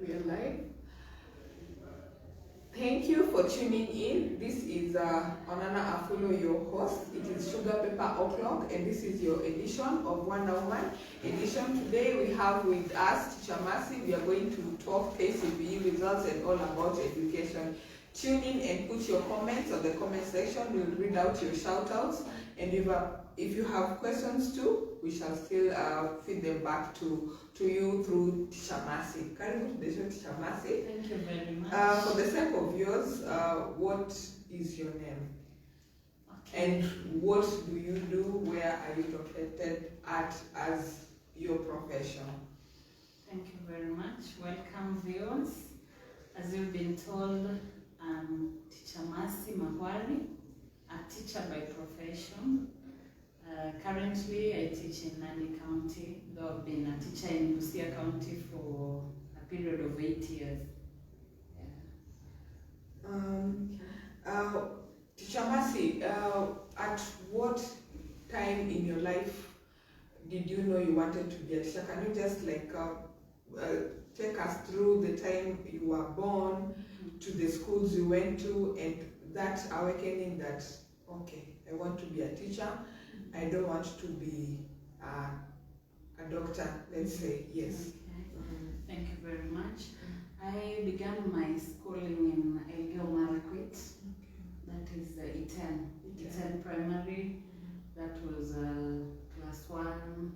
We are live. Thank you for tuning in. This is Onana Afulo, your host. It is Sugapepper O'Clock, and this is your edition of Wonder Woman edition. Today we have with us Teacher Mercy. We are going to talk KCPE results and all about education. Tune in and put your comments on the comment section. We'll read out your shout outs, and if you have questions too, we shall still feed them back to you through Teacher Mercy. Karibu to the show, Teacher Mercy. Thank you very much. For the sake of yours, what is your name? Okay. And what do you do? Where are you located at as your profession? Thank you very much. Welcome, viewers. As you've been told, I'm Teacher Mercy Mahwari, a teacher by profession. Currently, I teach in Nandi County, though I've been a teacher in Busia County for a period of 8 years. Teacher Mercy, at what time in your life did you know you wanted to be a teacher? Can you just take us through the time you were born, to the schools you went to, and that awakening that, okay, I want to be a teacher, I don't want to be a doctor, let's say, yes. Okay. Thank you very much. I began my schooling in Elgeyo Marakwet. That is Iten Primary. That was class 1,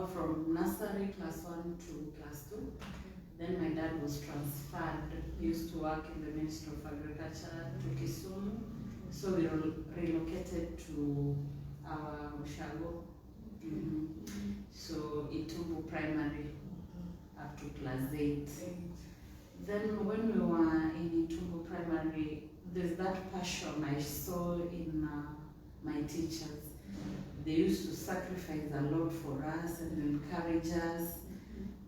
from nursery class 1 to class 2. Then my dad was transferred. He used to work in the Ministry of Agriculture to Kisumu. So we relocated to our Ushago. So Itumbu Primary up to class 8. Then when we were in Itumbu Primary, there's that passion I saw in my teachers. They used to sacrifice a lot for us and encourage us.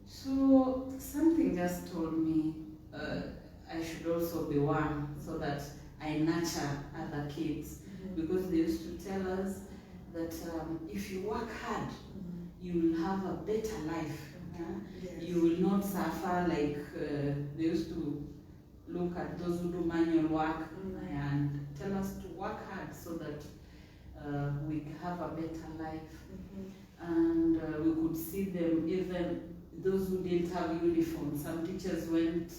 So something just told me I should also be one, so that I nurture other kids. Because they used to tell us that if you work hard, you will have a better life. Yes. You will not suffer like they used to look at those who do manual work and tell us to work hard so that we have a better life. And we could see them, even those who didn't have uniform. Some teachers went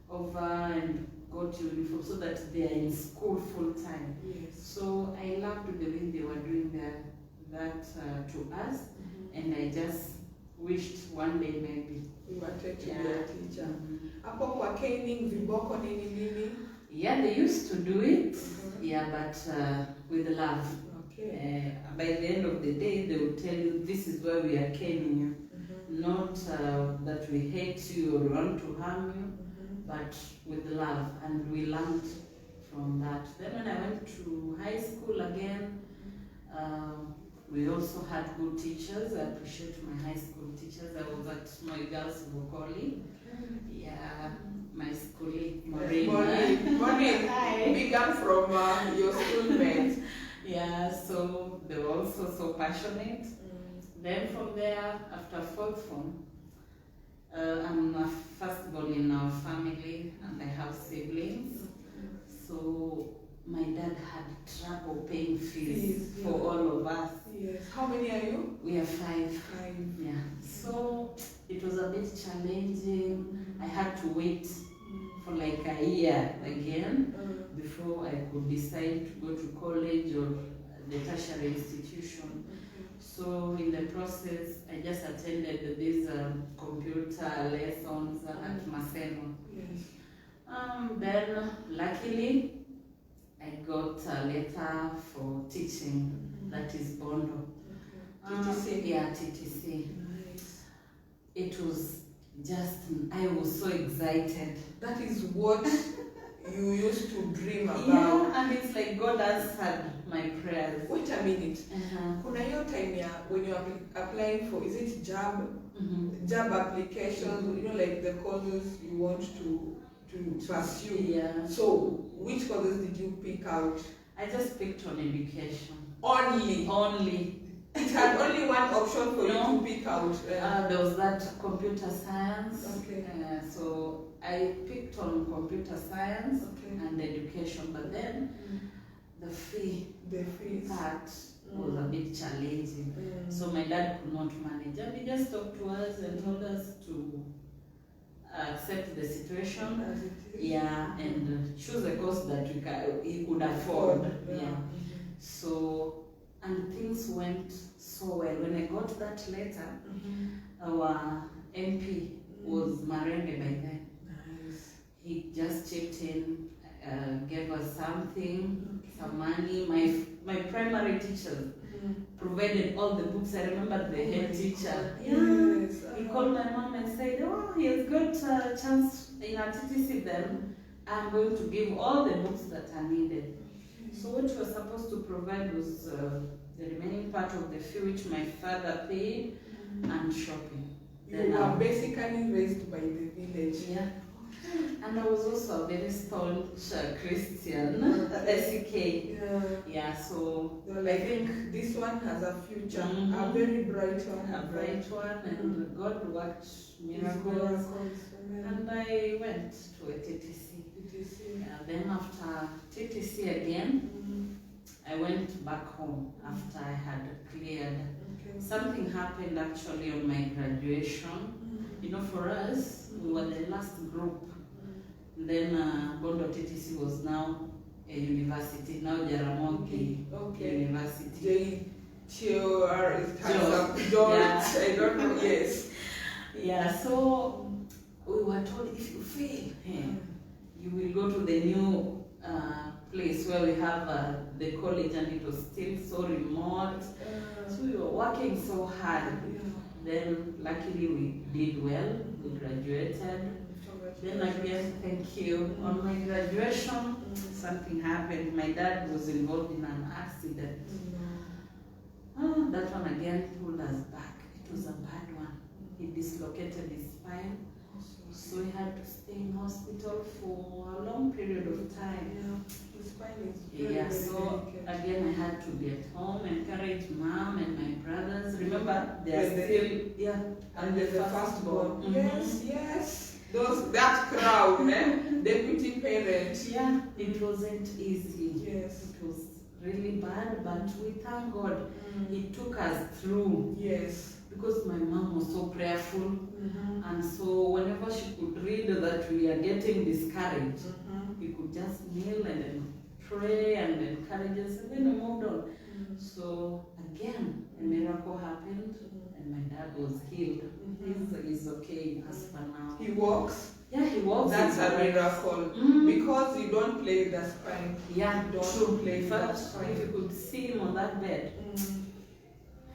over and got uniform so that they are in school full time. Yes. So I loved the way they were doing that to us, and I just wished one day maybe You wanted to be a teacher. Hapo kwa caning, viboko nini nini? Yeah, they used to do it. Yeah, but with love. Okay. By the end of the day, they will tell you, this is why we are caning you. Not that we hate you or want to harm you, but with love. And we learned from that. Then when I went to high school again, we also had good teachers. I appreciate my high school teachers. I was at my girls' Vokoli. Yeah, my schoolie, Maureen. Maureen, Hi. began from your schoolmates. Yeah, so they were also so passionate. Then from there, after fourth form, I'm a firstborn in our family, and I have siblings. So my dad had trouble paying fees for all of us. Yes. How many are you? We are 5. 5. Yeah. So it was a bit challenging. I had to wait for like a year again before I could decide to go to college or the tertiary institution. So in the process, I just attended these computer lessons at Maseno. Yes. Then luckily, I got a letter for teaching, that is Bondo. TTC? Yeah, TTC. Nice. It was just, I was so excited. That is what you used to dream about. Yeah, and it's like God answered my prayers. Wait a minute. Kuna hiyo time ya when you're applying for, is it job? Job applications, you know, like the courses you want to pursue. Yeah. So, which courses did you pick out? I just picked on education. Only. It had only one option for No. you to pick out. There was that computer science. Okay. So I picked on computer science and education, but then the fee part was a bit challenging. So my dad could not manage. And he just talked to us and told us to accept the situation, and choose a course that he could afford. So, and things went so well. When I got that letter, our MP was Marende by then. Nice. He just chipped in, gave us something, some money. My primary teacher provided all the books. I remember the head teacher. Yes. He called my mom and said, "Oh, he has got a chance in a TTC then. I'm going to give all the books that are needed." So what you were supposed to provide was the remaining part of the fee, which my father paid, and shopping. You were basically raised by the village. Yeah. And I was also a very staunch Christian, SEK. So I think this one has a future, a very bright one. A bright one, and God worked miracles. And I went to a TTC. Then after TTC again, I went back home after I had cleared. Something happened actually on my graduation. You know, for us, we were the last group. Then Bondo TTC was now a university, now Jaramogi University. George, Yeah. I don't know, yes. Yeah, so we were told if you fail, you will go to the new place where we have the college, and it was still so remote. So we were working so hard. Then luckily we did well, we graduated. Then again, thank you. On my graduation, something happened. My dad was involved in an accident. That one again pulled us back. It was a bad one. He dislocated his spine. So he had to stay in hospital for a long period of time. His spine is very, so again I had to be at home, encourage mom and my brothers. Remember, they are still, and they're the firstborn. Yes. That crowd, deputy parents. Yeah, it wasn't easy. Yes. It was really bad, but we thank God. He took us through. Yes. Because my mom was so prayerful, and so whenever she could read that we are getting discouraged, he could just kneel and then pray and encourage us, and then we moved on. So again, a miracle happened, and my dad was healed. He's okay as for now. He walks? Yeah, he walks. That's a miracle. Because you don't play with the spine. Yeah, you don't play with the spine. If you could see him on that bed,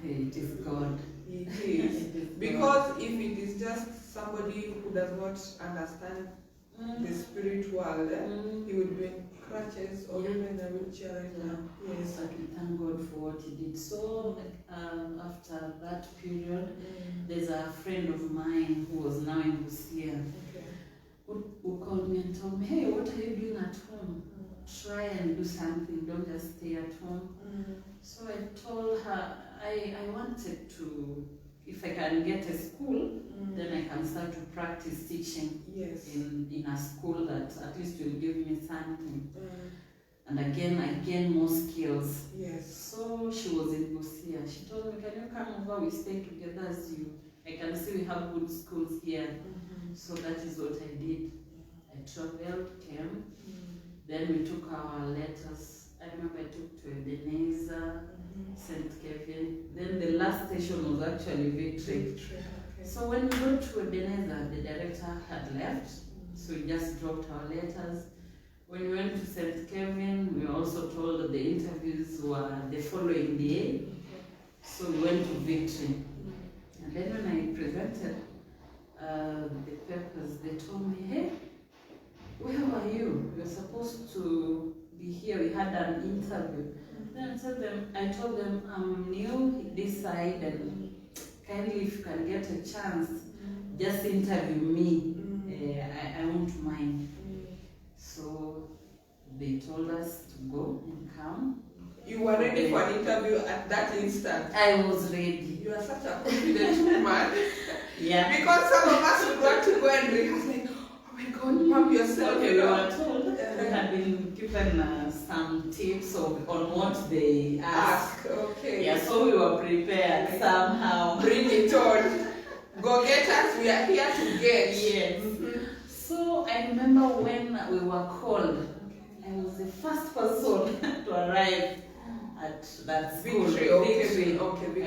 it is God. It is. Because if it is just somebody who does not understand the spirit world, he would be in crutches or even in a wheelchair right now. Yes. But we thank God for what he did. So after that period, there's a friend of mine who was now in Busia who called me and told me, "Hey, what are you doing at home? Try and do something, don't just stay at home." So I told her I wanted to, if I can get a school, then I can start to practice teaching in a school that at least will give me something. And again, I gain more skills. So she was in Busia. She told me, "Can you come over? We stay together as you. I can see we have good schools here." So that is what I did. I traveled, came. Then we took our letters. I remember I took to Ebenezer, St. Kevin. Then the last station was actually Victory. So when we got to Ebenezer, the director had left. So we just dropped our letters. When we went to St. Kevin, we were also told that the interviews were the following day. So we went to Victory. And then when I presented the papers, they told me, "Hey, where were you? You're supposed to be here. We had an interview." Then I told them, "I'm new this side, and kindly if you can get a chance, just interview me. I won't mind." So they told us to go and come. You were ready for an interview at that instant? I was ready. You are such a confident woman. Yeah. Because some of us would want to go and rehearse like, oh my God, pump yourself. Okay, you we know. were told, we had been given some tips on what they ask. Okay. Yeah, so we were prepared somehow. Bring it on. Go get us, we are here to get. Yes. So I remember when we were called, I was the first person to arrive at that school. Victory.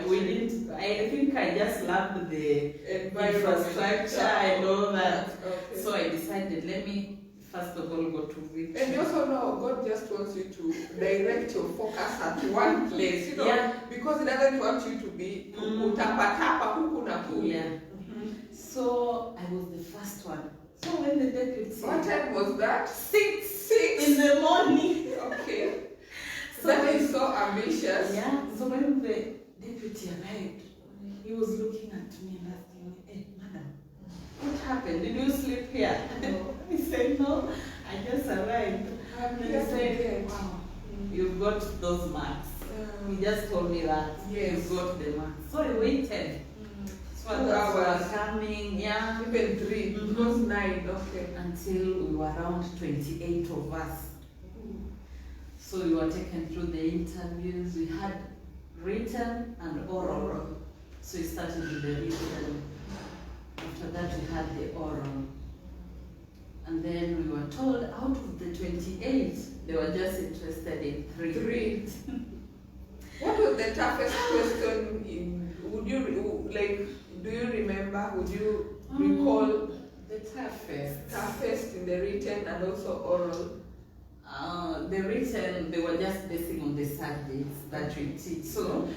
We didn't. I think I just loved the infrastructure and all that. Okay. So I decided, let me first of all go to Victory. And you also know God just wants you to direct your focus at one place, you know, Yeah. because He doesn't want you to be utapa huku na kule. Yeah. So I was the first one. So when the deputy. What time was that? 6 in the morning. Okay. So that is so ambitious. Yeah. So when the deputy arrived, he was looking at me and asking me, "Hey, madam, what happened? Did you sleep here?" No. I said, "No, I just arrived." And he said, "Wow, you've got those marks." He just told me that Yes. you got the marks. So I waited. So 2 hours. Coming, yeah. Even 3. It was 9. Okay. Until we were around 28 of us. So we were taken through the interviews. We had written and oral. So we started with the written. After that we had the oral. And then we were told out of the 28, they were just interested in 3. What was the toughest question would you, like, do you remember, would you recall the toughest in the written and also oral? The written, they were just basing on the subjects that we teach. So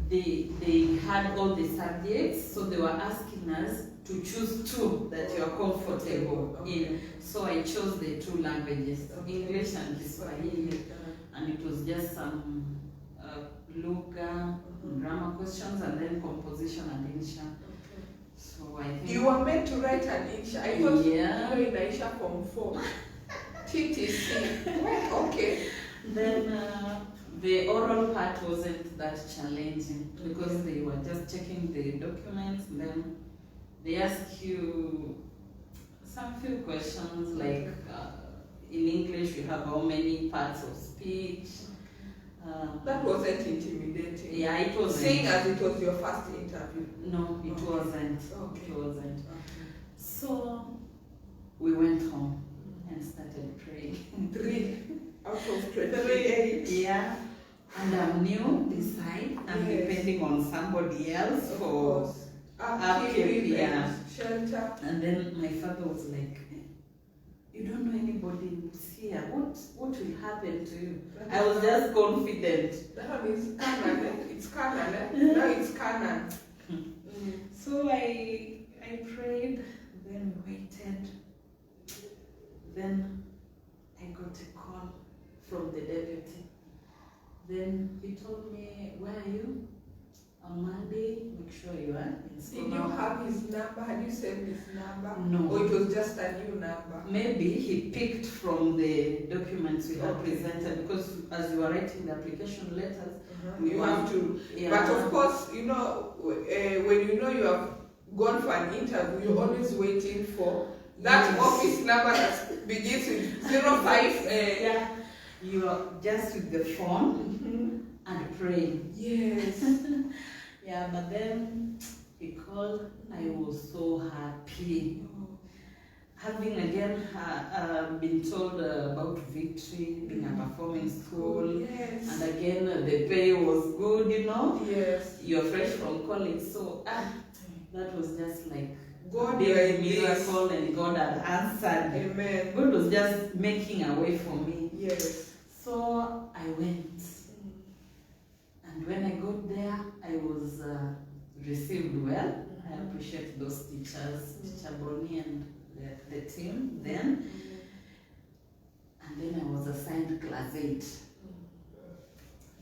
they had all the subjects, so they were asking us to choose 2 that you are comfortable in. So I chose the 2 languages, English and Kiswahili, and it was just some Lugha, grammar questions, and then composition and insha. So I think you were meant to write an insha. I thought you yeah. know in Aisha Form 4. TTC. Okay. Then the oral part wasn't that challenging because they were just checking the documents, and then they ask you some few questions like in English we have how many parts of speech. That wasn't intimidating. Yeah, it was. Seeing as it was your first interview. No, it wasn't. Okay. It wasn't. Okay. So we went home and started praying. 3 out of 28. Yeah. And I'm new this side. I'm depending on somebody else for upkeep. Yeah. Shelter. And then my father was like, "You don't know anybody who's here. What will happen to you?" I was just confident. That one is Canaan, eh? It's Canaan, eh? Now it's Canaan. So I prayed, then waited. Then I got a call from the deputy. Then he told me, "Where are you? On Monday, make sure you are in school." Did you have his number? Had you saved his number? No. Or it was just a new number? Maybe he picked from the documents we had presented, because as you were writing the application letters, You have to. Yeah. But of course, you know, when you know you have gone for an interview, you're always waiting for that office number that begins with 05. Yeah. You are just with the phone and praying. Yes. Yeah, but then he called. I was so happy. Having again been told about Victory, being a performing school, Yes. and again the pay was good, you know. Yes. You're fresh from college, so that was just like God, big you are in this. miracle, and God had answered. Amen. God was just making a way for me. Yes. So I went, and when I got there, I was received well. I appreciate those teachers, Teacher Bonnie and the team then. And then I was assigned class 8.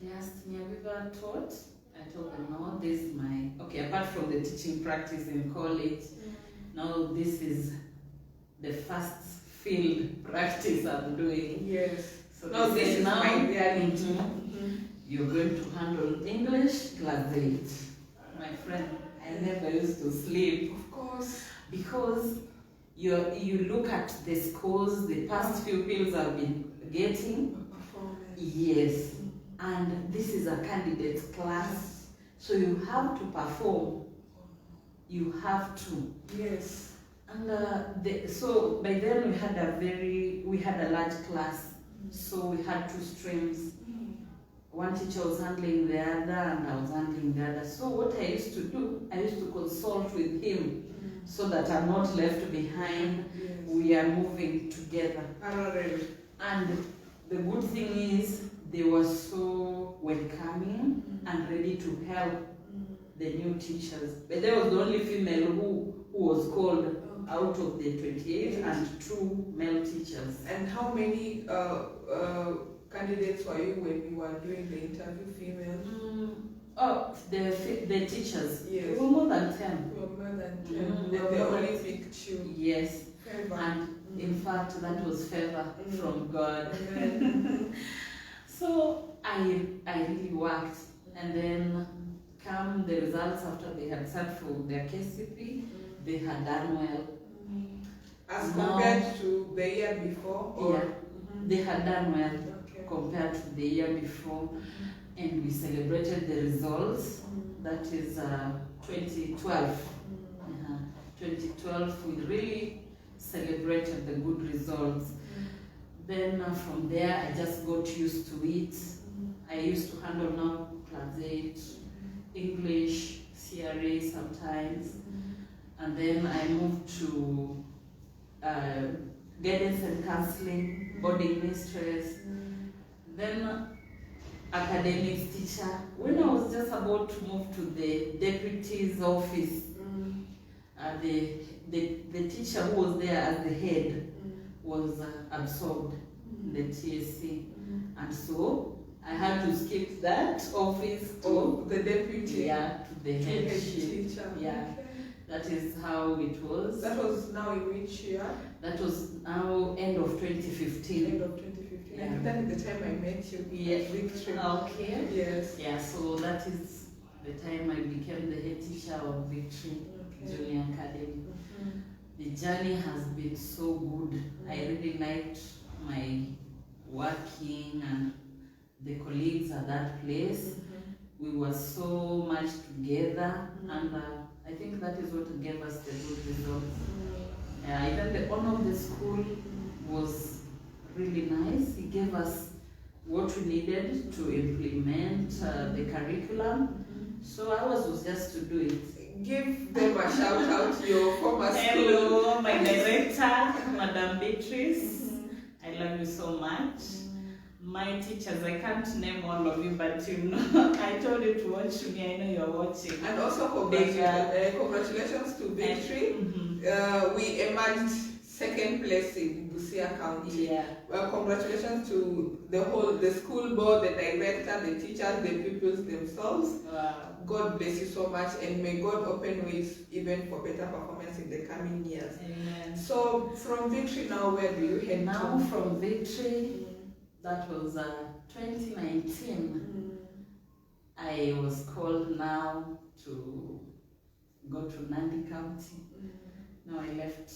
They asked me, "Have you ever taught?" I told them, "No, this is my..." Okay, apart from the teaching practice in college, now this is the first field practice I'm doing. Yes. So No, they this say, is "Now my reality." you're going to handle English class 8. My friend, I never used to sleep. Of course. Because you look at the scores the past pupils have been getting. Yes. And this is a candidate's class. So you have to perform. You have to. Yes. And so by then we had a large class. So we had 2 streams. One teacher was handling the other and I was handling the other. So what I used to do, I used to consult with him so that I'm not left behind. Yes. We are moving together. And the good thing is they were so welcoming and ready to help the new teachers. But there was the only female who was called out of the 28 and 2 male teachers. And how many candidates were you when you were doing the interview, female? The teachers. Yes. We were more than 10. We were more than 10. They only picked you. Yes. Favor. And in fact, that was favor from God. So I really worked. And then come the results after they had sat for their KCP, they had done well. As compared to the year before? Or? Yeah, they had done well compared to the year before. And we celebrated the results. That is 2012. 2012, we really celebrated the good results. Then from there, I just got used to it. I used to handle now class 8, English, CRA sometimes. And then I moved to guidance and counseling, boarding mistress. Then academics teacher. When I was just about to move to the deputy's office, the teacher who was there as the head was absorbed in the TSC. And so I had to skip that office to the deputy. Yeah, to the head teacher. Yeah. That is how it was. That was now in which year? That was now end of 2015. End of 2015. Yeah. And that is the time I met you. Yeah. Victory. Okay. Yes. Yeah, so that is the time I became the head teacher of Victory Junior Academy. The journey has been so good. I really liked my working and the colleagues at that place. We were so much together, and I think that is what gave us the good results. Even the owner of the school was really nice. He gave us what we needed to implement the curriculum. So ours was just to do it. Give them a shout out to your former school. Hello, my director, Madam Beatrice. I love you so much. My teachers, I can't name all of you, but you know, I told you to watch me. I know you're watching. And also congratulations to Victory. We emerged second place in Busia County. Yeah. Well, congratulations to the school board, the director, the teachers, the pupils themselves. Wow. God bless you so much, and may God open ways even for better performance in the coming years. Amen. So from Victory now, where do you head now to? From Victory, that was 2019. I was called now to go to Nandi County. Now I left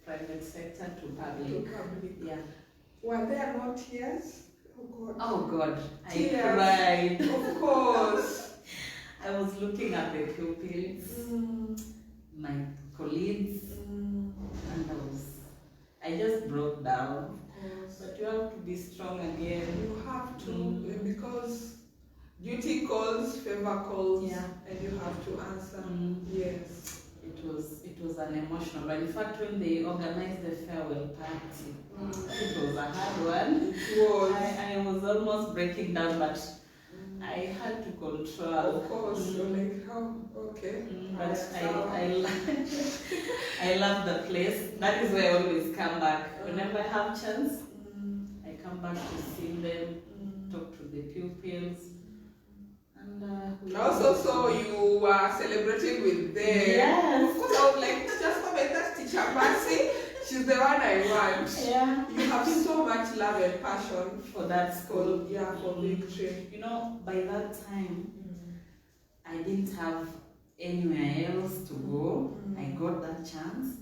private sector to public. Yeah. Were there no tears? Oh God. Oh God, Tears. I cried. Of course. I was looking at the pupils, my colleagues, and I just broke down. But you have to be strong again. You have to, because duty calls, favor calls, and you have to answer. Yes. It was an emotional one. In fact, when they organized the farewell party, it was a hard one. It was. I was almost breaking down, but I had to control. Of course, you're like, oh, okay. But I love the place. That is where I always come back. Whenever I have chance, I come back to see them, talk to the pupils. And also, so you were celebrating with them. Yes. Of course, I was like, just come and that's teacher Mercy. She's the one I want. Yeah. You have so much love and passion For that school. yeah, for Victory. You know, by that time, I didn't have anywhere else to go. I got that chance.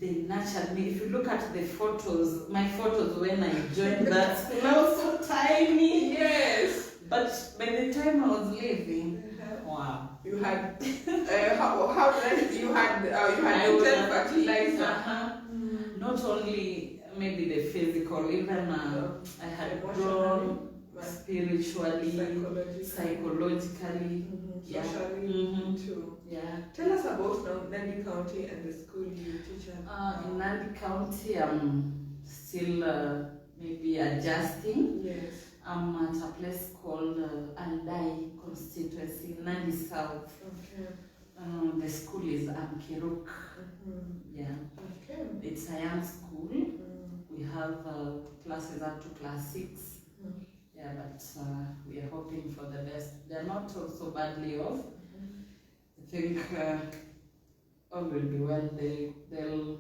They nurtured me. If you look at the photos, my photos when I joined that school, I was so tiny. Yes. But by the time I was leaving, wow. You had how many? You had fertilizer. Not only maybe the physical, even I had grown spiritually, psychologically, socially too. Yeah. Tell us about Nandi County and the school you teach at. In Nandi County, I'm still maybe adjusting. Yes. I'm at a place called Aldai constituency, Nandi South. Okay. The school is Amkiruk. Yeah. Okay. It's a young school. We have classes up to class 6. Yeah, but we are hoping for the best. They're not also badly off. I think all will be well. They'll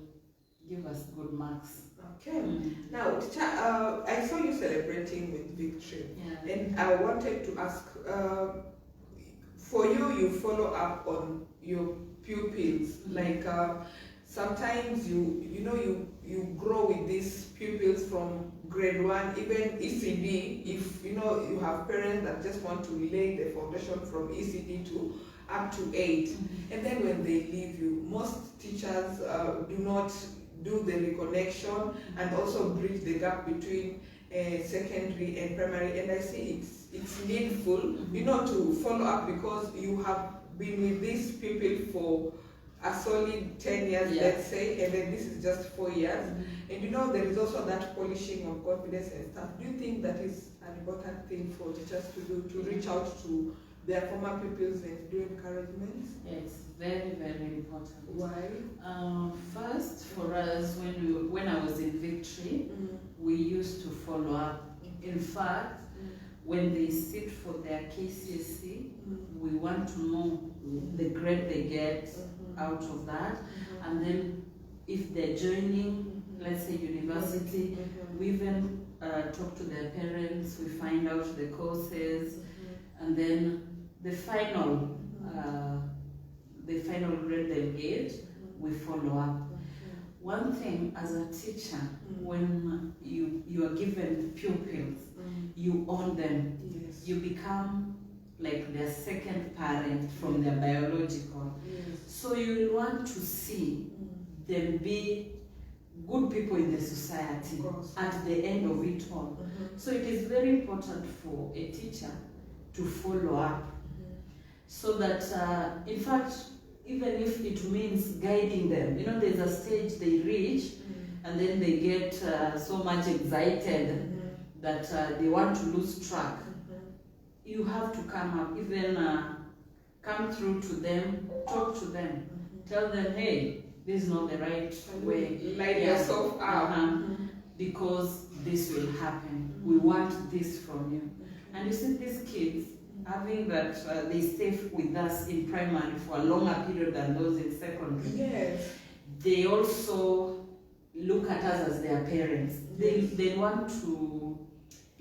give us good marks. Okay. Now, I saw you celebrating with Victory. Yeah. And I wanted to ask, for you follow up on your pupils. Like sometimes you grow with these pupils from grade 1, even ECD. If you have parents that just want to lay the foundation from ECD to up to 8, and then when they leave you, most teachers do not do the reconnection and also bridge the gap between secondary and primary. And I say it's needful, to follow up, because you have been with these people for a solid 10 years, let's say, and then this is just 4 years. And there is also that polishing of confidence and stuff. Do you think that is an important thing for teachers to do, to reach out to their former pupils and do encouragement? Yes, very, very important. Why? First, for us, when I was in Victory, we used to follow up. In fact, when they sit for their KCSE, we want to know the grade they get out of that. And then if they're joining, let's say university, we even talk to their parents, we find out the courses, and then the final grade they'll get, we follow up. One thing as a teacher, when you are given pupils, you own them. Yes. You become like their second parent from their biological. Yes. So you will want to see them be good people in the society at the end of it all. So it is very important for a teacher to follow up, so that in fact, even if it means guiding them, there's a stage they reach and then they get so much excited that they want to lose track. You have to come up, even come through to them, talk to them, tell them, hey, this is not the right way. Light yourself up. Because this will happen. We want this from you. And you see these kids, having that they stay with us in primary for a longer period than those in secondary. Yes. They also look at us as their parents. They want to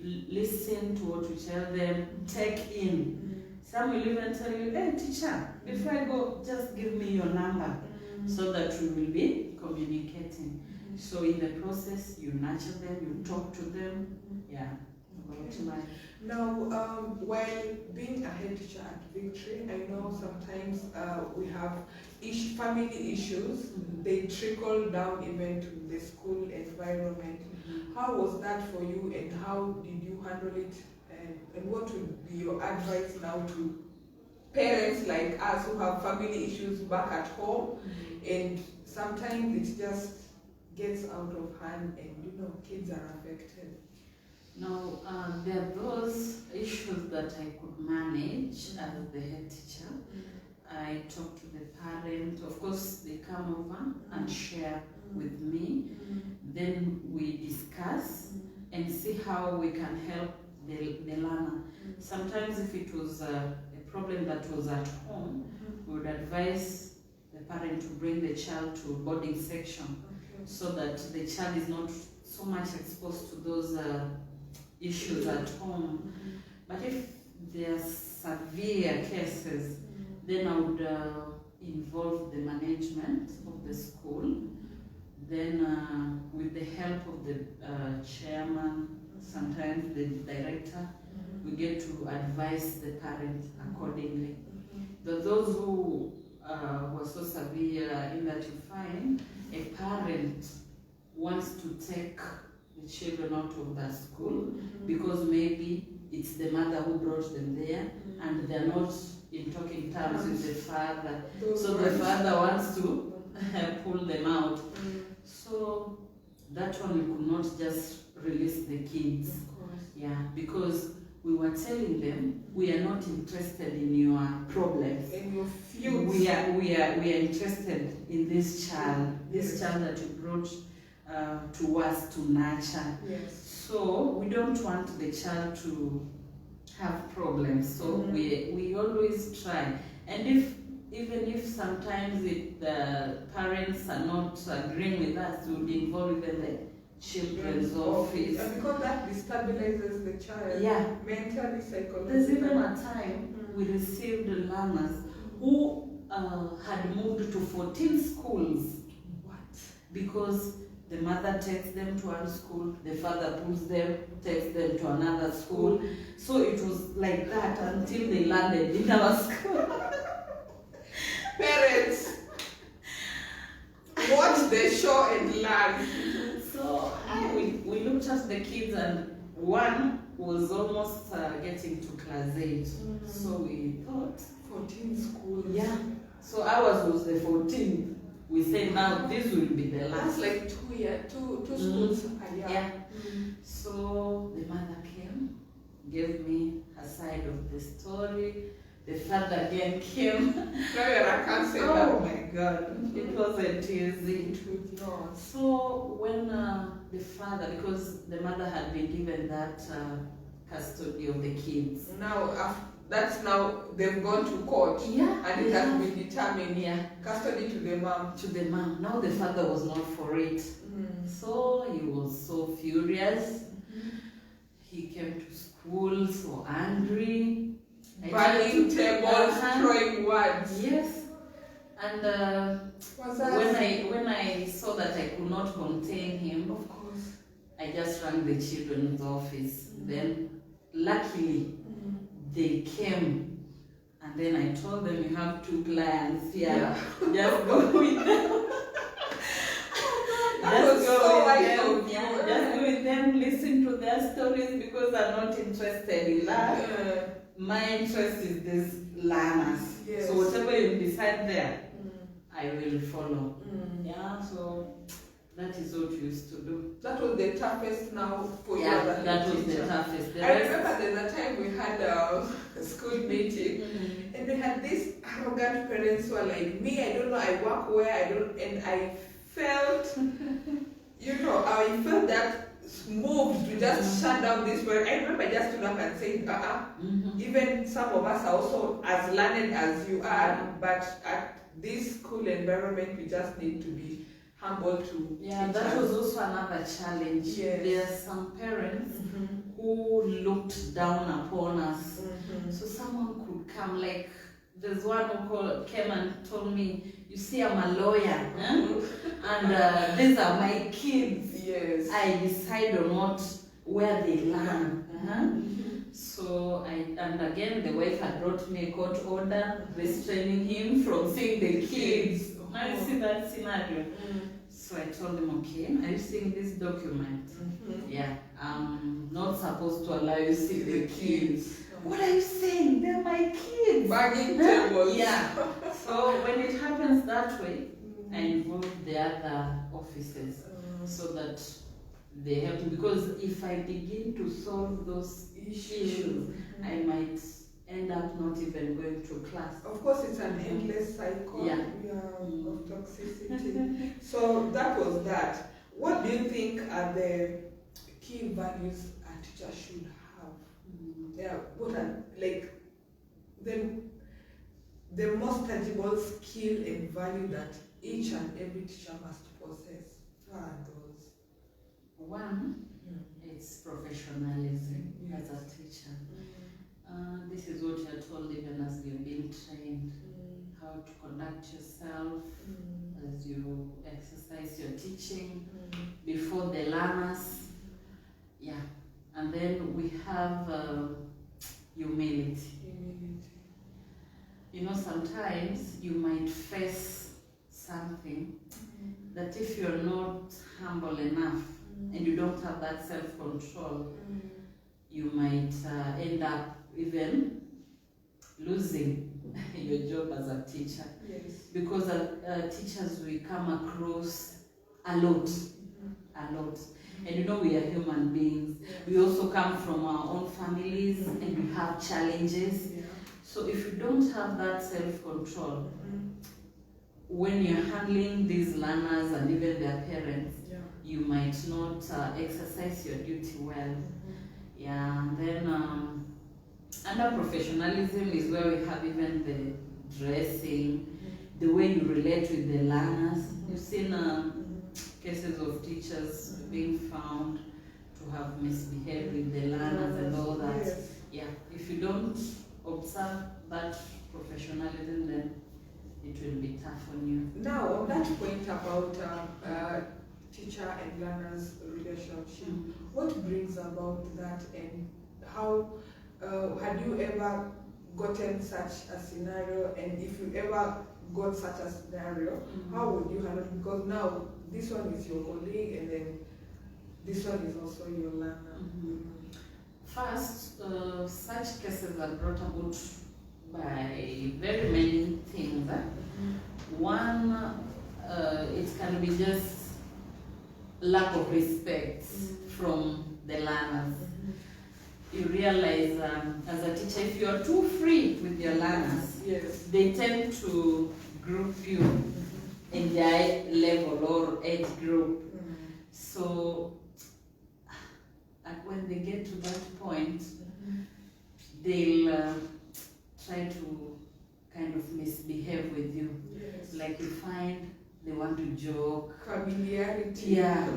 listen to what we tell them, take in. Some will even tell you, hey teacher, before I go, just give me your number, so that we will be communicating. So in the process, you nurture them, you talk to them, about life. Now, while being a head teacher at Victory, I know sometimes we have family issues. They trickle down even to the school environment. How was that for you, and how did you handle it? And what would be your advice now to parents like us who have family issues back at home, and sometimes it just gets out of hand and kids are affected? Now, there are those issues that I could manage as the head teacher. I talk to the parent. Of course, they come over and share with me. Then we discuss and see how we can help the learner. Sometimes if it was a problem that was at home, we would advise the parent to bring the child to boarding section so that the child is not so much exposed to those issues at home. But if there are severe cases, then I would involve the management of the school. Then with the help of the chairman, sometimes the director, we get to advise the parents accordingly. Those who were so severe in that you find a parent wants to take the children out of that school because maybe it's the mother who brought them there and they're not in talking terms with the father. So the father wants to pull them out. So that one we could not just release the kids. Of course. Yeah, because we were telling them we are not interested in your problems. In your feuds. We are interested in this child, this child that you brought to us to nurture. Yes. So we don't want the child to have problems. So we always try. And even if sometimes the parents are not agreeing with us, we would involve even the children's office. And because that destabilizes the child. Yeah. Mentally, psychologically. There's even a time we received learners who had moved to 14 schools. What? Because the mother takes them to one school, the father pulls them, takes them to another school. So it was like that until they landed in our school. Parents, watch the show and learn. So we looked at the kids, and one was almost getting to class 8. So we thought 14 schools. Yeah. So ours was the 14th. We said now this will be the last. That's like 2 years, two schools a year. Yeah. So the mother came, gave me her side of the story. The father again came. Now you're a counselor. Oh my God, it wasn't easy. It was not. So when the father, because the mother had been given that custody of the kids. Now, that's now they've gone to court. Yeah. And it has been determined. Yeah. Custody to the mom. To the mom. Now the father was not for it. So he was so furious. He came to school so angry. Burning tables, throwing words. Yes. And when I saw that I could not contain him, of course, I just rang the children's office. Then, luckily, they came. And then I told them, you have 2 clients here. Yeah. Just go with them. Just go with them, listen to their stories because I'm not interested in that. My interest is these learners. Yes. So whatever you decide there, I will follow. Yeah, so that is what we used to do. That was the toughest now for you. Yeah, that was the toughest. I remember there's a time we had a school meeting and they had these arrogant parents who are like, me, I don't know, I work where I don't, and I felt, I felt that moved to just shut down this word. I remember I just stood up and said, even some of us are also as learned as you are, but at this school environment, we just need to be humble to that was also another challenge. Yes. There are some parents who looked down upon us. So someone could come, like, there's one who came and told me, you see, I'm a lawyer, and these are my kids. Yes. I decide on where they learn. So and again, the wife had brought me a court order restraining him from seeing the kids. Now you see that scenario. So I told him, okay, are you seeing this document? Yeah, I'm not supposed to allow you to see the kids. What are you saying? They're my kids. Bagging tables. Yeah. So when it happens that way, I involve the other officers so that they help me. Because if I begin to solve those issues, I might end up not even going to class. Of course, it's an endless cycle of toxicity. So that was that. What do you think are the key values a teacher should have? Yeah, what are like the most tangible skill and value that each and every teacher must possess? What are those? One, it's professionalism as a teacher. This is what you're told even as you've been trained, how to conduct yourself as you exercise your teaching before the learners. Yeah. And then we have humility. You know, sometimes you might face something that if you're not humble enough and you don't have that self-control, you might end up even losing your job as a teacher. Yes. Because teachers, we come across a lot. And you know, we are human beings. Yeah. We also come from our own families and we have challenges. Yeah. So if you don't have that self-control, when you're handling these learners and even their parents, you might not exercise your duty well. Yeah, and then under professionalism is where we have even the dressing, the way you relate with the learners. You've seen cases of teachers being found to have misbehaved with the learners and all that. Yes. Yeah, if you don't observe that professionalism, then it will be tough on you. Now, on that point about teacher and learners relationship, what brings about that, and how had you ever gotten such a scenario, and if you ever got such a scenario, how would you handle it? Because now this one is your colleague and then this one is also your learner. First, such cases are brought about by very many things. One, it can be just lack of respect from the learners. You realize as a teacher, if you're too free with your learners, yes, they tend to group you in their level or age group. So when they get to that point, they'll try to kind of misbehave with you. Yes. Like you find they want to joke. Familiarity. Yeah.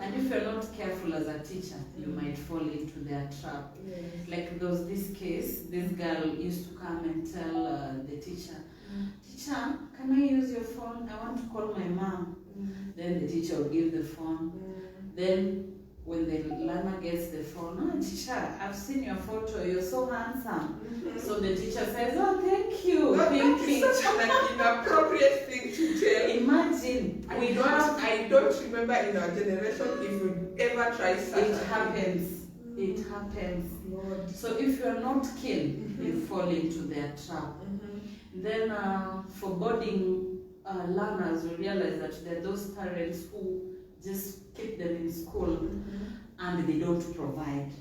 And if you're not careful as a teacher, you might fall into their trap. Yes. Like there was this case, this girl used to come and tell the teacher, "Teacher, can I use your phone? I want to call my mom." Then the teacher will give the phone. Then when the learner gets the phone, "Oh, teacher, I've seen your photo, you're so handsome." So the teacher says, "Oh, thank you." That is such an inappropriate thing to tell. Imagine. I don't remember in our generation if we ever tried such a It thing. happens. It happens. Lord. So if you're not keen, you fall into their trap. Then for boarding learners, we realize that there are those parents who just keep them in school and they don't provide.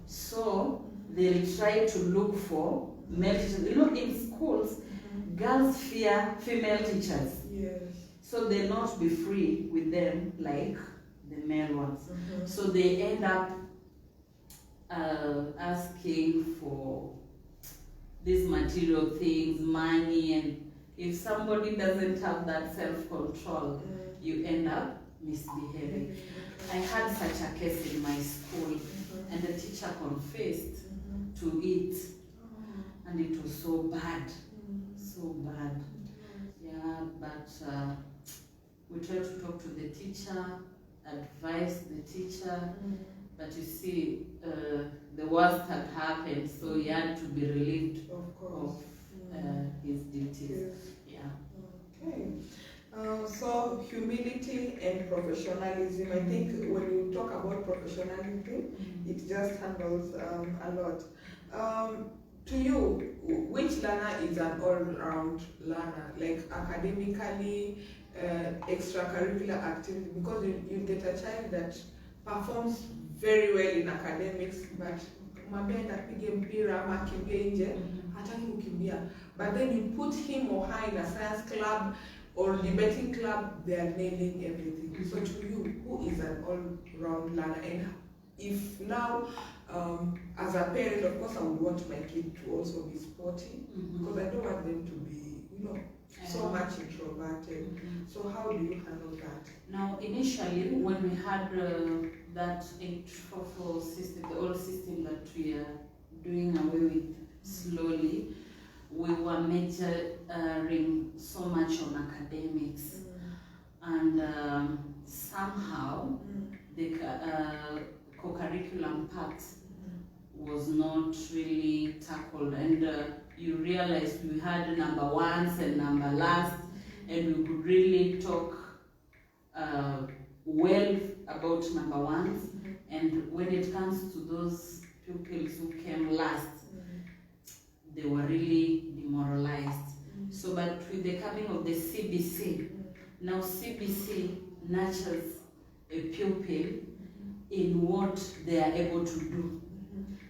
So they'll try to look for male teachers. You know, in schools, girls fear female teachers. Yes. So they'll not be free with them like the male ones. So they end up asking for these material things, money, and if somebody doesn't have that self-control, you end up misbehaving. I had such a case in my school, and the teacher confessed to it, and it was so bad, so bad. Yeah, but we try to talk to the teacher, advise the teacher, but you see, the worst had happened, so he had to be relieved of his duties. Yes. Yeah. Okay. So humility and professionalism. I think when you talk about professionalism, it just handles a lot. To you, which learner is an all-round learner, like academically, extracurricular activity? Because you get a child that performs very well in academics, but mabenda pige mpira ama kimbie nje, hataki kukimbia. But then you put him or her in a science club or debating club, they are nailing everything. So to you, who is an all-round learner? And if now, as a parent, of course, I would want my kid to also be sporty, because I don't want them to be, so much introverted. So how do you handle that? Now, initially, when we had that 844 system, the old system that we are doing away with slowly, we were majoring so much on academics, and somehow the co-curriculum part was not really tackled, and you realized we had number ones and number last, and we could really talk well about number ones, and when it comes to those pupils who came last, they were really demoralized. So, but with the coming of the CBC, now CBC nurtures a pupil in what they are able to do.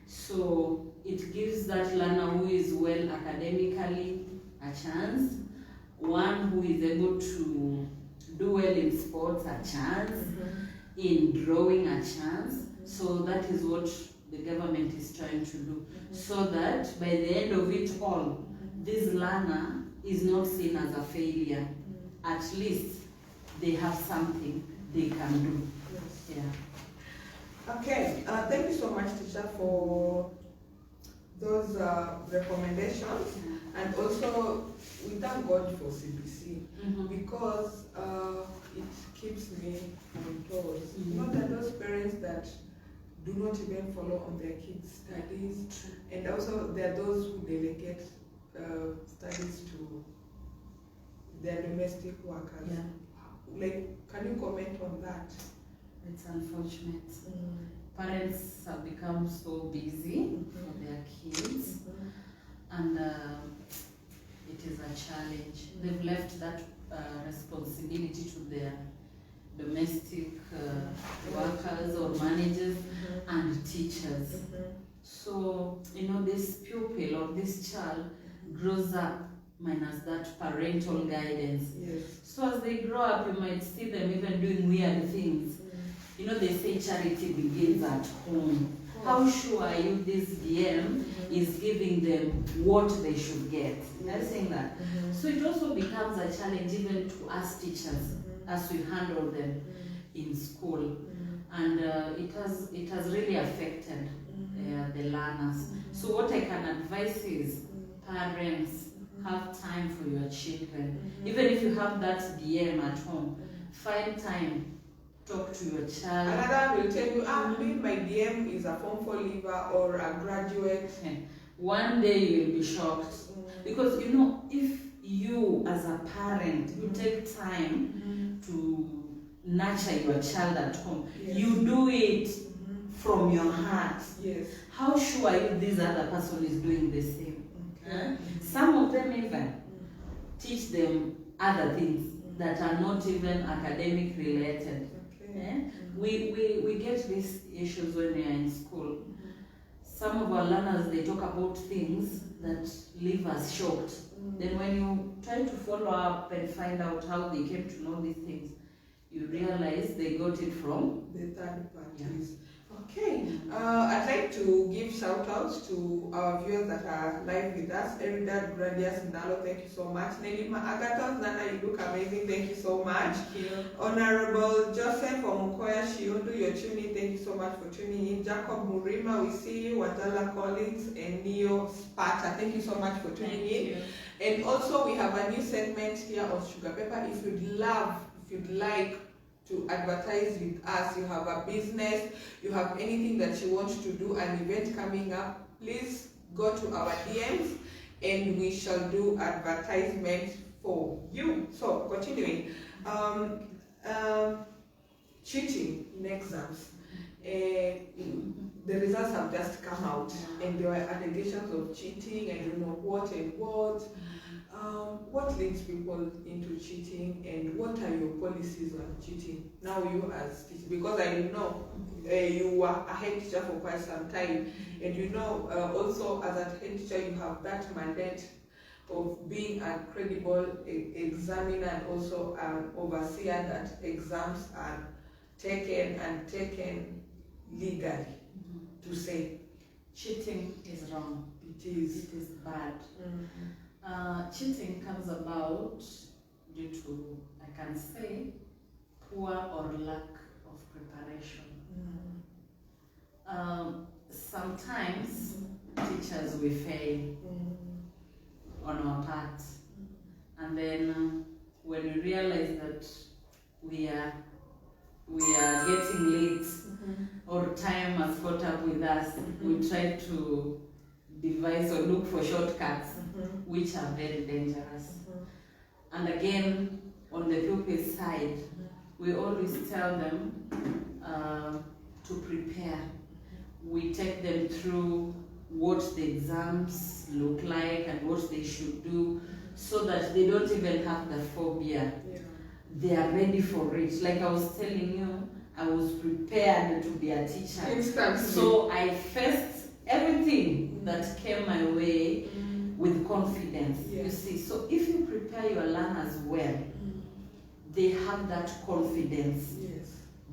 So it gives that learner who is well academically a chance, one who is able to do well in sports a chance, in drawing a chance. So that is what the government is trying to do, so that by the end of it all, this learner is not seen as a failure. At least they have something they can do. Yes. Yeah. Okay, thank you so much, teacher, for those recommendations. And also, we thank God for CBC because it keeps me on toes. You know, there are those parents that do not even follow on their kids' studies, and also there are those who delegate studies to their domestic workers. Yeah. Like, can you comment on that? It's unfortunate. Parents have become so busy for their kids, and it is a challenge. They've left that responsibility to their domestic workers or managers and teachers. So, you know, this pupil or this child grows up minus that parental guidance. Yes. So as they grow up, you might see them even doing weird things. You know, they say charity begins at home. How sure are you this DM is giving them what they should get? I'm saying that. So it also becomes a challenge even to us teachers as we handle them in school. And it has really affected the learners. So what I can advise is parents, have time for your children. Even if you have that DM at home, find time, talk to your child. Another will tell you, maybe my DM is a Form 4 leaver or a graduate. One day you'll be shocked. Because, you know, if you as a parent, you take time to nurture your child at home, you do it from your heart. Yes. How sure are you this other person is doing the same? Some of them even teach them other things that are not even academic related. We get these issues when we are in school. Some of our learners, they talk about things that leave us shocked. Then when you try to follow up and find out how they came to know these things, you realize they got it from the third parties. Okay, I'd like to give shout outs to our viewers that are live with us. Erida Gradius Ndalo, thank you so much. Nelima Agathon Zana, you look amazing, thank you so much. Honorable Joseph Omukoya Shiondu, you're tuning, thank you so much for tuning in. Jacob Murima, we see you. Wandala Collins and Neo Sparta, thank you so much for tuning in. And also we have a new segment here on Sugapepper. If you'd like to advertise with us, you have a business, you have anything that you want to do, an event coming up, please go to our DMs and we shall do advertisement for you. So continuing, cheating in exams. The results have just come out and there were allegations of cheating and you know what and what. What leads people into cheating and what are your policies on cheating? Now you as teacher, because I know you were a head teacher for quite some time, and you know also as a head teacher you have that mandate of being a credible examiner and also an overseer that exams are taken legally. To say cheating is wrong. It is bad. Cheating comes about due to, I can say, poor or lack of preparation. Sometimes teachers we fail on our part, and then when we realize that we are getting late or time has caught up with us, we try to devise or look for shortcuts which are very dangerous. And again, on the pupil side, we always tell them to prepare. We take them through what the exams look like and what they should do, so that they don't even have the phobia. They are ready for it. Like I was telling you, I was prepared to be a teacher. Instantly. So I faced everything that came my way with confidence. You see, so if you prepare your learners well, they have that confidence.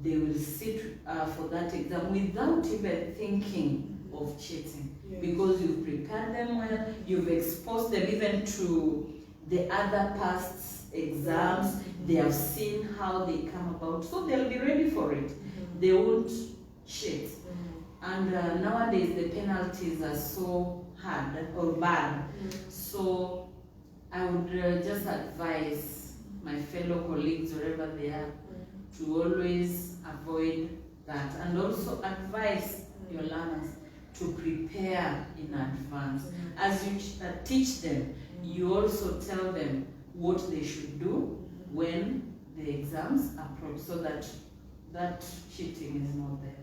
They will sit for that exam without even thinking of cheating, because you've prepared them well, you've exposed them even to the other past exams, they have seen how they come about, so they'll be ready for it. They won't cheat. And nowadays the penalties are so hard or bad. So I would just advise my fellow colleagues, wherever they are, to always avoid that, and also advise your learners to prepare in advance. As you teach them, you also tell them what they should do when the exams approach, so that that cheating is not there.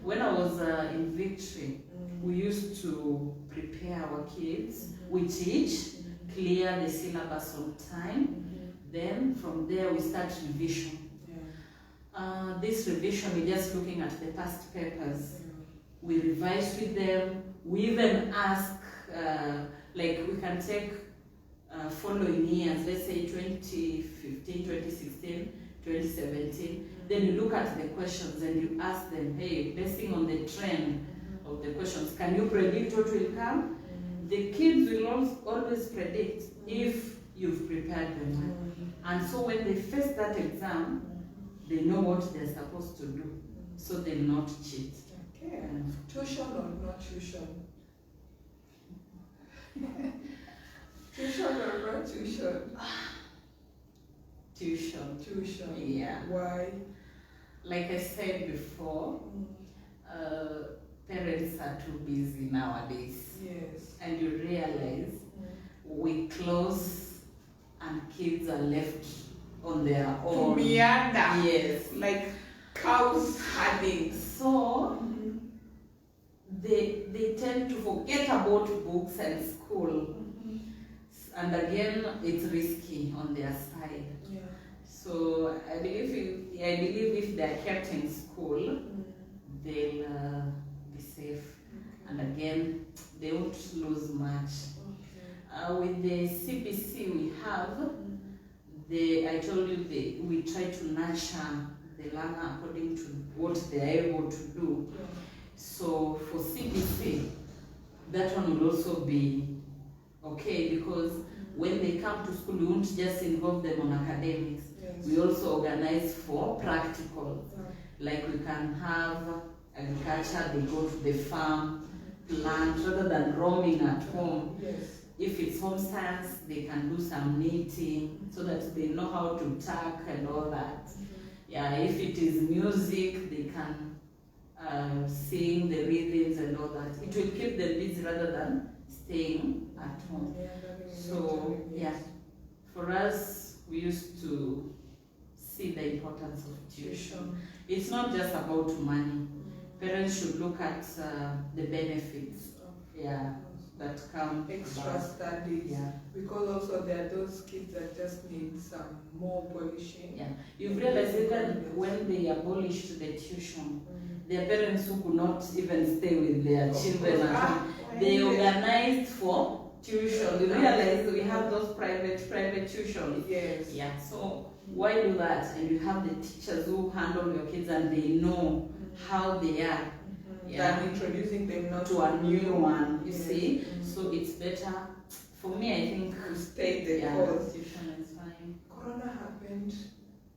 When I was in Victory, we used to prepare our kids. We teach, clear the syllabus on time. Then from there we start revision. This revision, we're just looking at the past papers. We revise with them. We even ask, like we can take following years, let's say 2015, 2016, 2017. Then you look at the questions and you ask them, hey, basing on the trend of the questions, can you predict what will come? The kids will always predict if you've prepared them. And so when they face that exam, they know what they're supposed to do, so they'll not cheat. Okay. Tuition or not tuition? Tuition or not tuition? Tuition. Tuition. Yeah. Why? Like I said before, parents are too busy nowadays. Yes. And you realize we close and kids are left on their own. To meander. Yes. Like cows herding. So they tend to forget about books and school. And again, it's risky on their side. So I believe if they're kept in school, they'll be safe. And again, they won't lose much. With the CBC we have, I told you we try to nurture the learner according to what they're able to do. So for CBC, that one will also be okay, because when they come to school, we won't just involve them on academics. We also organize for practical. Like we can have agriculture, they go to the farm, plant, rather than roaming at home. If it's home science, they can do some knitting, so that they know how to tack and all that. Yeah, if it is music, they can sing the rhythms and all that. It will keep them busy rather than staying at home. So yeah, for us, we used to see the importance of tuition. It's not just about money. Parents should look at the benefits. That come extra studies. Because also there are those kids that just need some more polishing. You realize even when they abolished the tuition, their parents who could not even stay with their children at home, they organized for tuition. You realize we have those private tuitions. So why do that? And you have the teachers who handle your kids and they know how they are. Than introducing them not to a new one, you see. So it's better For me, I think to stay the yeah, course. tuition is fine. Corona happened,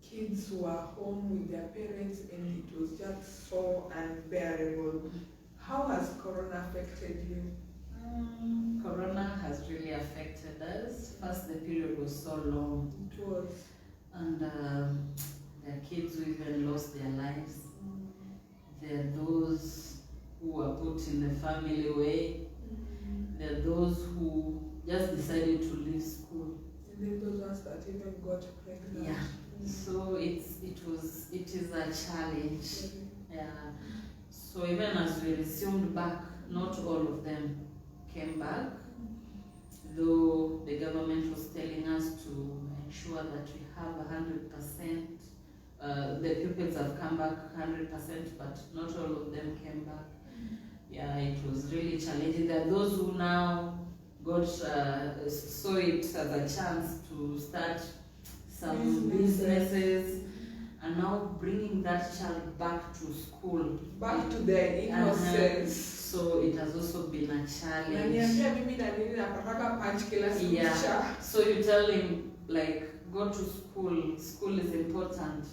kids were home with their parents, and it was just so unbearable. How has Corona affected you? Corona has really affected us. First, the period was so long. It was. And there are kids who even lost their lives. There are those who were put in the family way. There are those who just decided to leave school. And then those ones that even got pregnant. Yeah. So it is a challenge. Yeah. So even as we resumed back, not all of them came back, though the government was telling us to ensure that we have 100%. The pupils have come back 100%, but not all of them came back. Yeah, it was really challenging. There are those who now saw it as a chance to start some businesses, and now bringing that child back to school. Back to their innocence. So it has also been a challenge. Yeah. So you tell him, like, go to school. School is important.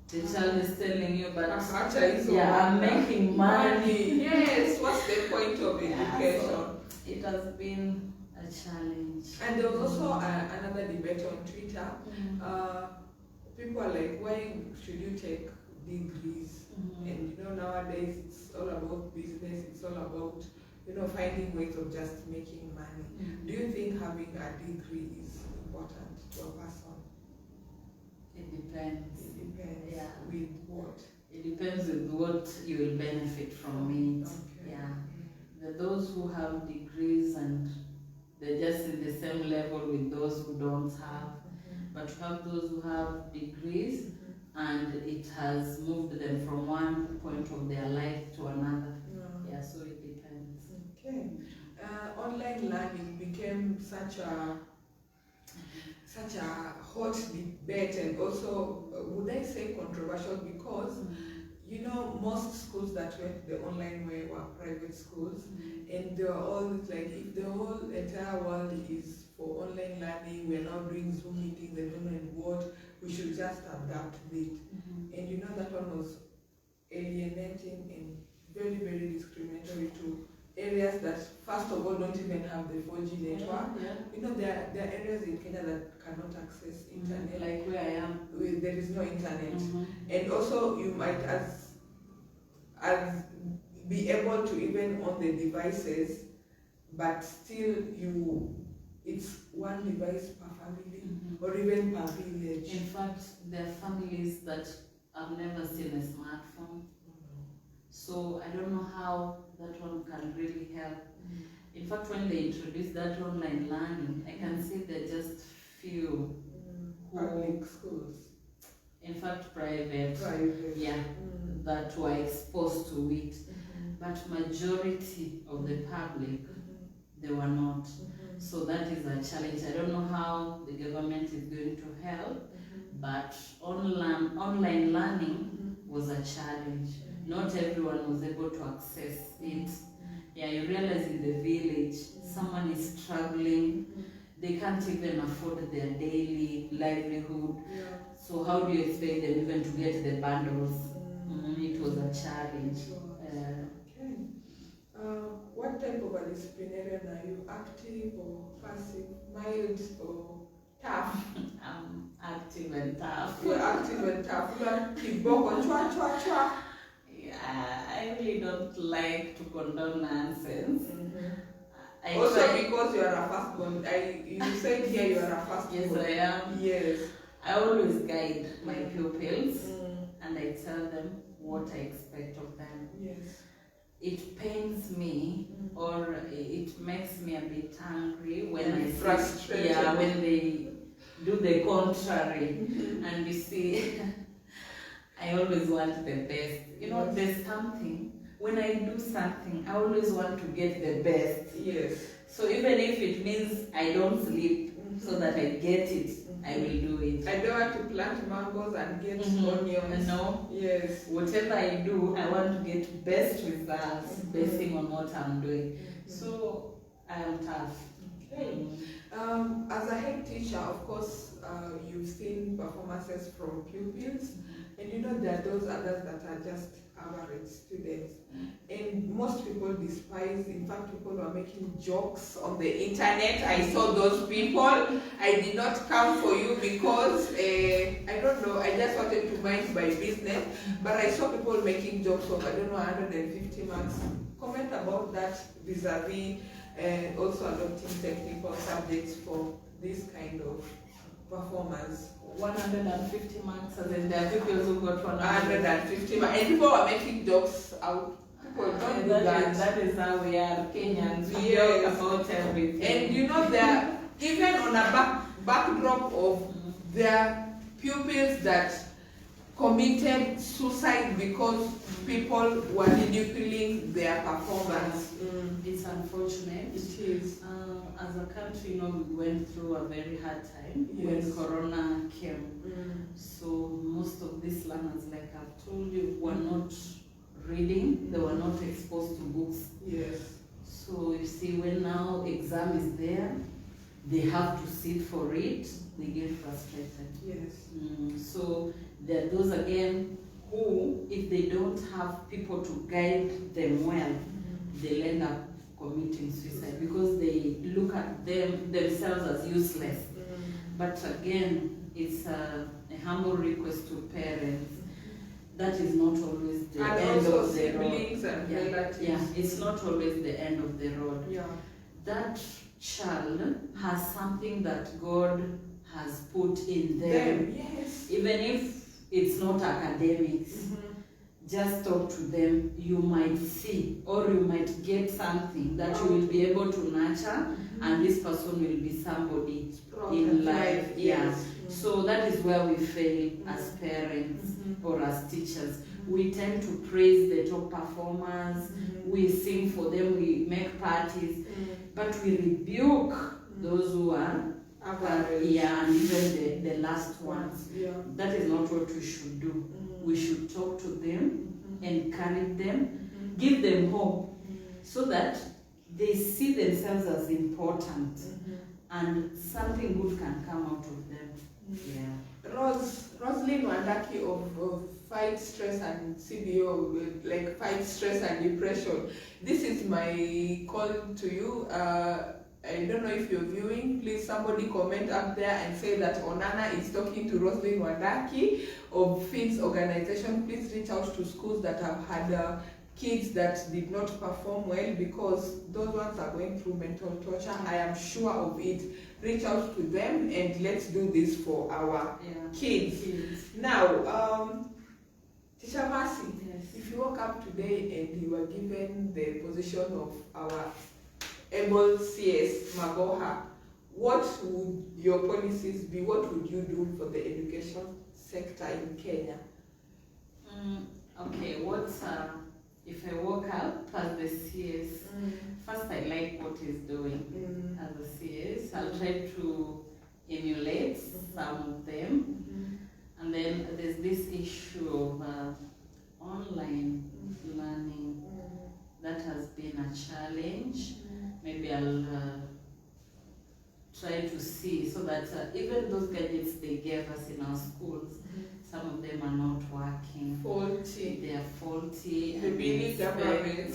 The child is telling you, but I'm making money. Yes, what's the point of education? So it has been a challenge. And there was also another debate on Twitter. People are like, why should you take degrees? And nowadays it's all about business, it's all about finding ways of just making money. Do you think having a degree is important to a person? It depends. It depends. Yeah. With what? It depends with what you will benefit from it. Okay. Yeah. There are those who have degrees and they're just in the same level with those who don't have. But you have those who have degrees and it has moved them from one point of their life to another. Yeah, so it depends. Okay. Online learning became such a hot debate, and also would I say controversial, because most schools that went the online way were private schools, and they were all like, if the whole entire world is for online learning, we're now doing Zoom meetings, I don't know and what, we should just adapt it. And that one was alienating and very, very discriminatory to areas that, first of all, don't even have the 4G network. There are areas in Kenya that cannot access internet. Like where I am. There is no internet. And also, you might as be able to even own the devices, but still it's one device per family, or even per village. In fact, there are families that have never seen a smartphone. So I don't know how that one can really help. In fact, when they introduced that online learning, I can see there are just few public schools. In fact, private. Yeah, that were exposed to it. But majority of the public, they were not. So that is a challenge. I don't know how the government is going to help, but online learning was a challenge. Not everyone was able to access it. Yeah, you realize in the village, someone is struggling, they can't even afford their daily livelihood. So how do you expect them even to get the bundles? It was a challenge. What type of a disciplinarian are you? Active or passive? Mild or tough? I'm active and tough. You're active and tough. You are kiboko, chwa, chwa, chwa. I really don't like to condone nonsense. Also because you are a firstborn. You said here you are a firstborn. Yes, I am. Yes. I always guide my pupils and I tell them what I expect of them. Yes. It pains me or it makes me a bit angry when I frustrated. when they do the contrary. And you see, I always want the best. There's something, when I do something, I always want to get the best. Yes. So even if it means I don't sleep so that I get it, I will do it. I don't want to plant mangoes and get onions. No. Yes. Whatever I do, I want to get best results basing on what I'm doing. So I am tough. Okay. As a head teacher, of course, you've seen performances from pupils, and you know there are those others that are just average students. And most people despise, in fact, people who are making jokes on the internet. I saw those people. I did not come for you because, I don't know, I just wanted to mind my business. But I saw people making jokes of, I don't know, 150 marks. Comment about that vis-a-vis also adopting technical subjects for this kind of performance. 150 marks, and then there are people who got 150 marks. And people were making jokes out. People don't do that. That is how we are Kenyans. We Yes. joke about everything. And you know, there, even on a backdrop of their pupils that committed suicide because people were ridiculing their performance. It's unfortunate. It is. As a country, you know, we went through a very hard time Yes. when Corona came. So most of these learners, like I've told you, were not reading. They were not exposed to books. Yes. So you see, when now exam is there, they have to sit for it. They get frustrated. Yes. So there are those again who, if they don't have people to guide them well, they'll end up committing suicide because they look at themselves as useless. But again, it's a humble request to parents. That is not always the And end also of the siblings road. and Yeah, relatives. yeah, it's not always the end of the road. Yeah. That child has something that God has put in them. Yes. Even if it's not academics, just talk to them. You might see, or you might get something that you will be able to nurture, and this person will be somebody in life. Yeah. So that is where we fail as parents or as teachers. We tend to praise the top performers, we sing for them, we make parties, but we rebuke those who are yeah, and even the last ones. Yeah. That is not what we should do. We should talk to them, encourage them, give them hope, so that they see themselves as important, and something good can come out of them. Yeah. Roslyn Wandaki of Fight Stress and CBO, like Fight Stress and Depression. This is my call to you. I don't know if you're viewing. Please, somebody comment up there and say that Onana is talking to Roslyn Wandaki of FID's organization. Please reach out to schools that have had kids that did not perform well, because those ones are going through mental torture. I am sure of it. Reach out to them and let's do this for our kids. Now, Teacher Mercy, if you woke up today and you were given the position of our able CS Magoha, what would your policies be? What would you do for the education sector in Kenya? Okay, if I woke up as the CS, first I like what he's doing as a CS. I'll try to emulate some of them. And then there's this issue of online learning that has been a challenge. Maybe I'll try to see so that even those gadgets they gave us in our schools, some of them are not working. Faulty. They are faulty. We need government.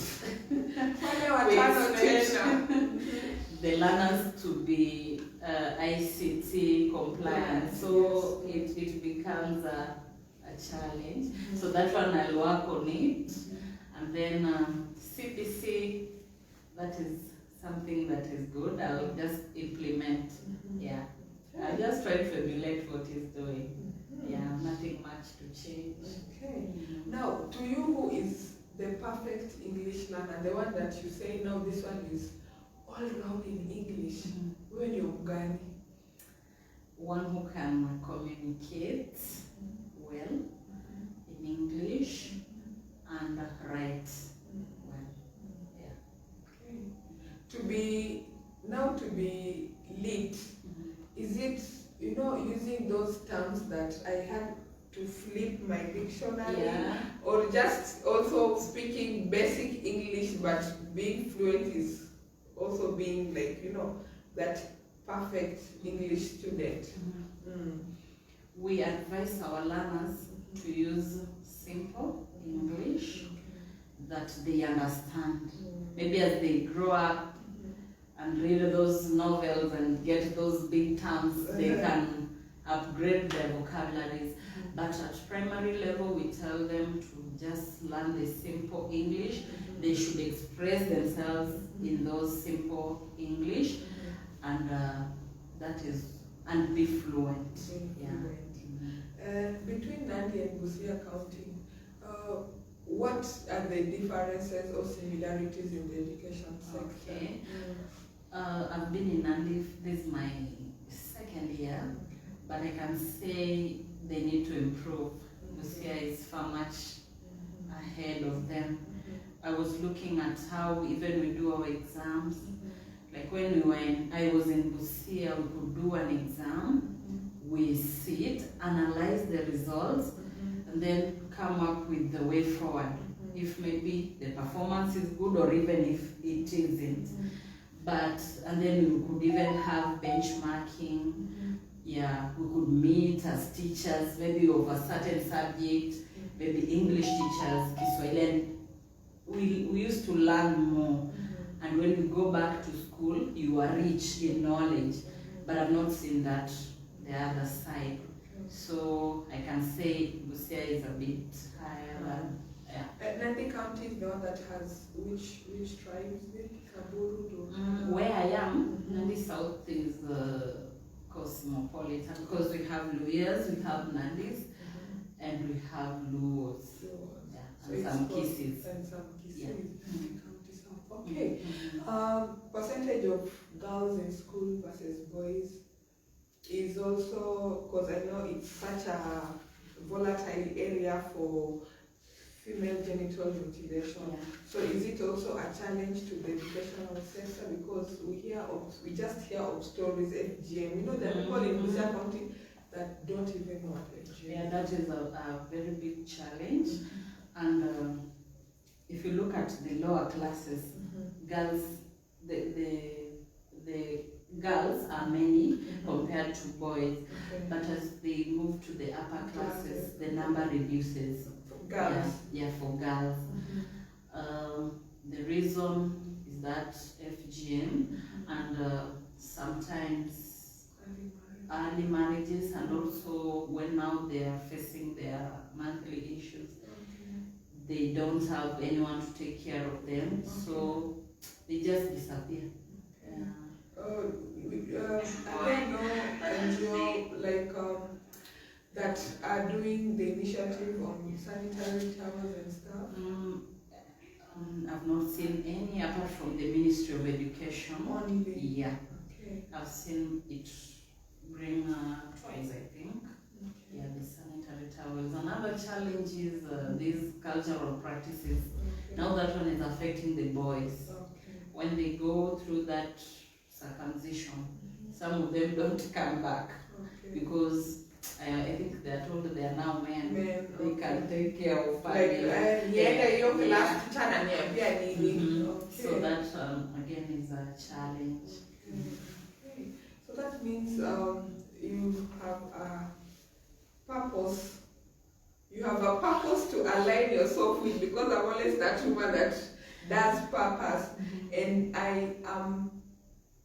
The learners to be ICT compliant, so it becomes a challenge. So that one I'll work on it. And then CPC, that is something that is good. I'll just implement. Yeah. I'll just try to emulate what he's doing. Yeah, nothing much to change. Okay. Now, to you, who is the perfect English learner? The one that you say, no, this one is all round in English. When you're Ghani? One who can communicate well in English and write well. Yeah. Okay. To be lit, is it, you know, using those terms that I had to flip my dictionary, or just also speaking basic English but being fluent is also being like, you know, that perfect English student? We advise our learners to use simple English that they understand. Maybe as they grow up and read those novels and get those big terms, they can upgrade their vocabularies. But at primary level, we tell them to just learn the simple English. They should express themselves in those simple English, and and be fluent. Between Nandi and Busia County, what are the differences or similarities in the education sector? Okay. I've been in Nandi, this is my second year, but I can say they need to improve. Busia is far much ahead of them. I was looking at how even we do our exams. Like when I was in Busia, we could do an exam, we sit, analyze the results, and then come up with the way forward. If maybe the performance is good or even if it isn't. And then we could even have benchmarking. Yeah, we could meet as teachers, maybe of a certain subject, maybe English teachers, Kiswahili. We used to learn more. And when you go back to school, you are rich in knowledge. But I've not seen that, the other side. So I can say Busia is a bit higher than, Nandi County is the one that has which tribes? Where I am, Nandi South is cosmopolitan because we have Luyas, we have Nandis, and we have Luos. And some Kisses. Okay. Percentage of girls in school versus boys is also, because I know it's such a volatile area for female genital mutilation. So is it also a challenge to the educational sector? Because we just hear of stories, FGM. You know, there are people in Busia County that don't even know what FGM is. Yeah, that is a very big challenge. And if you look at the lower classes, girls, the girls are many compared to boys, but as they move to the upper classes, the number reduces. Girls. Yeah, for girls. The reason is that FGM and sometimes early marriages, and also when now they are facing their monthly issues, they don't have anyone to take care of them, so they just disappear. I know NGO that are doing the initiative on sanitary towels and stuff. I've not seen any apart from the Ministry of Education. Only? Yeah. Okay. I've seen it bring twice, I think. Okay. Yeah, the sanitary towels. Another challenge is these cultural practices. Okay. Now that one is affecting the boys. Okay. When they go through that circumcision, some of them don't come back. Okay. Because I think they are told they are now men. They can take care of family. So that again is a challenge. Okay. So that means you have a purpose. You have a purpose to align yourself with, because I'm always that woman that does purpose, and I am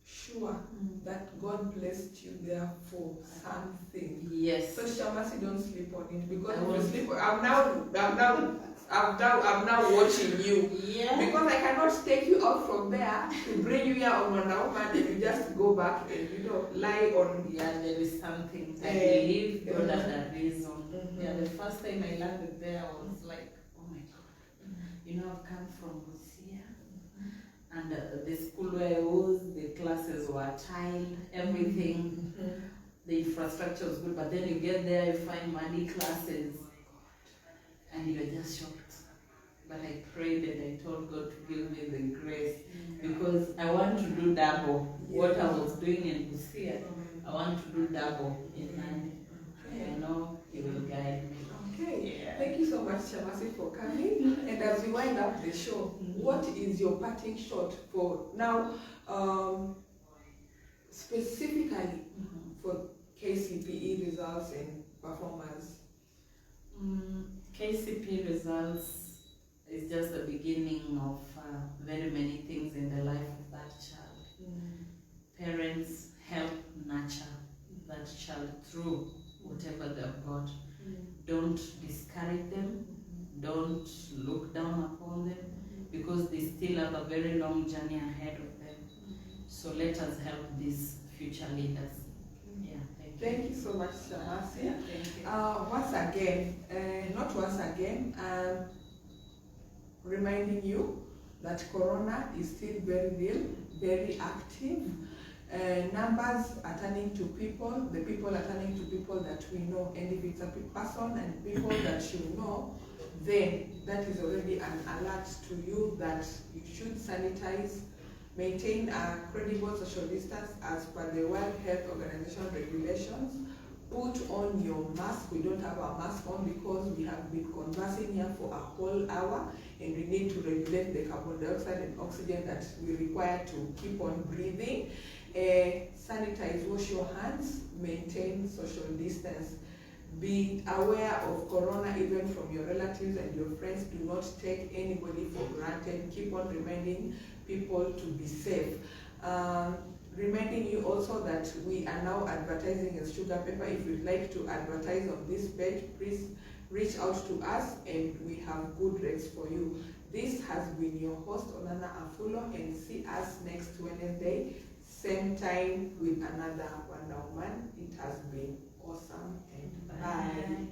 sure that God blessed you there for something. Yes. So Shamasi, don't sleep on it, because if you sleep, I'm now watching you. Yeah. Because I cannot take you out from there to bring you here on one hour and you just go back and lie on. Yeah, there is something. I believe God had a reason. Yeah, the first time I landed there, I was like, oh my God. I've come from Busia. And the school where I was, the classes were tiled, everything. The infrastructure was good, but then you get there, you find muddy classes, and you're just shocked. But I prayed and I told God to give me the grace, because I want to do double what I was doing in Busia. I want to do double in Nandi. I know He will guide me. Okay. Yeah. Thank you so much, Shamasi, for coming. And as we wind up the show, what is your parting shot for now? specifically for KCPE results and performance? KCP results is just the beginning of very many things in the life of that child. Parents help nurture that child through whatever they've got. Don't discourage them, don't look down upon them, because they still have a very long journey ahead of them. So let us help these future leaders. Yeah, thank you so much, Shamasi. Yeah, thank you. Once again, reminding you that Corona is still very real, very active. Numbers are turning to people, the people are turning to people that we know, and if it's a person and people that you know, then that is already an alert to you that you should sanitize, maintain a credible social distance as per the World Health Organization regulations, put on your mask. We don't have a mask on because we have been conversing here for a whole hour and we need to regulate the carbon dioxide and oxygen that we require to keep on breathing. Sanitize, wash your hands, maintain social distance. Be aware of Corona even from your relatives and your friends. Do not take anybody for granted. Keep on reminding people to be safe. Reminding you also that we are now advertising as Sugapepper. If you'd like to advertise on this page, please reach out to us and we have good rates for you. This has been your host, Onana Afulo, and see us next Wednesday, same time with another Wonder Woman. It has been awesome and bye.